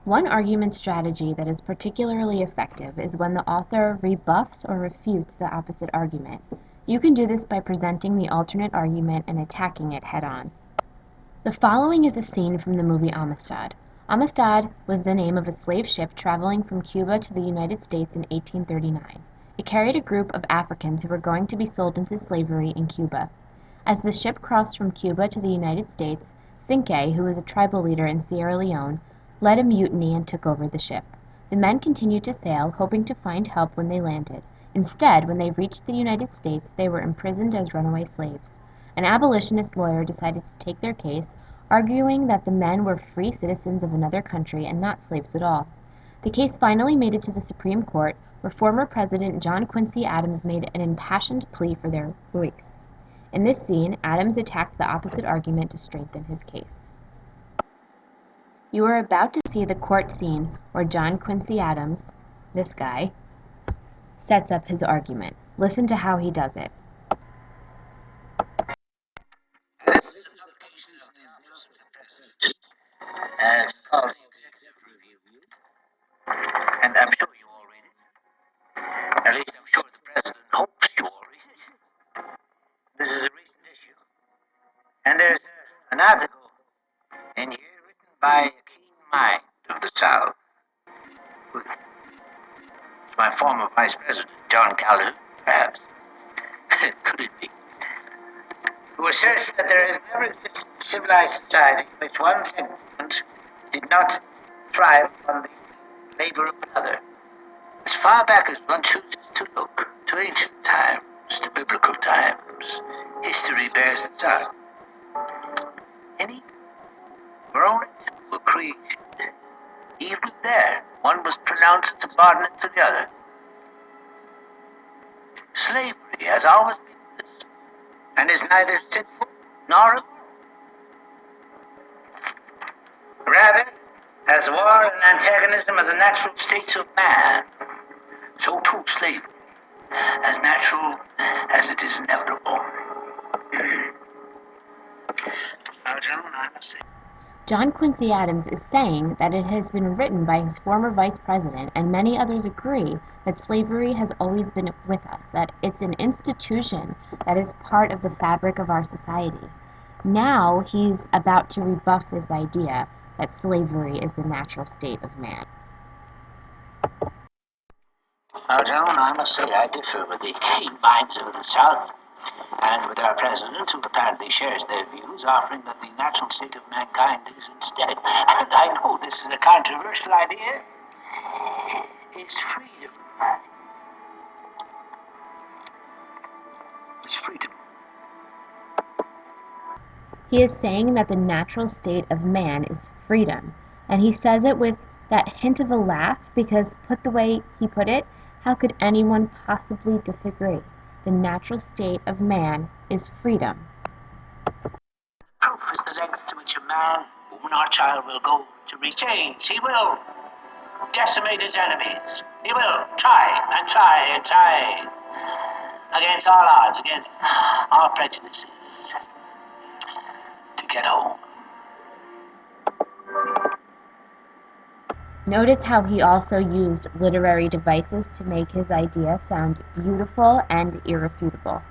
One argument strategy that is particularly effective is when the author rebuffs or refutes the opposite argument. You can do this by presenting the alternate argument and attacking it head-on. The following is a scene from the movie Amistad. Amistad was the name of a slave ship traveling from Cuba to the United States in 1839. It carried a group of Africans who were going to be sold into slavery in Cuba. As the ship crossed from Cuba to the United States, Cinque, who was a tribal leader in Sierra Leone, led a mutiny and took over the ship. The men continued to sail, hoping to find help when they landed. Instead, when they reached the United States, they were imprisoned as runaway slaves. An abolitionist lawyer decided to take their case, arguing that the men were free citizens of another country and not slaves at all. The case finally made it to the Supreme Court, where former President John Quincy Adams made an impassioned plea for their release. In this scene, Adams attacked the opposite argument to strengthen his case. You are about to see the court scene where John Quincy Adams, this guy, sets up his argument. Listen to how he does it. This is a publication of the Office of the President, and it's called the Executive Review, and I'm sure you all read it. At least I'm sure the President hopes you all read it. This is a recent issue, and there's an article in here written by a keen mind of the South. It's my former Vice President, John Calhoun, perhaps. Could it be? Who asserts that there has never existed a civilized society in which one segment did not thrive on the labor of another. As far back as one chooses to look, to ancient times, to biblical times, history bears this out. Any grown were created. Even there, one was pronounced subordinate to the other. Slavery has always been this, and is neither sinful nor immoral. Rather, as war and antagonism of the natural states of man, so too slavery, as natural as it is inevitable. Now, gentlemen, I must say. John Quincy Adams is saying that it has been written by his former vice president, and many others agree, that slavery has always been with us, that it's an institution that is part of the fabric of our society. Now he's about to rebuff this idea that slavery is the natural state of man. Now, gentlemen, I must say I differ with the keen minds of the South, and with our president, who apparently shares their views, offering that the natural state of mankind is instead, and I know this is a controversial idea, is freedom. It's freedom. He is saying that the natural state of man is freedom, and he says it with that hint of a laugh because, put the way he put it, how could anyone possibly disagree? The natural state of man is freedom. Proof is the length to which a man, woman, or child will go to reach change. He will decimate his enemies. He will try and try and try against all odds, against all prejudices, to get home. Notice how he also used literary devices to make his idea sound beautiful and irrefutable.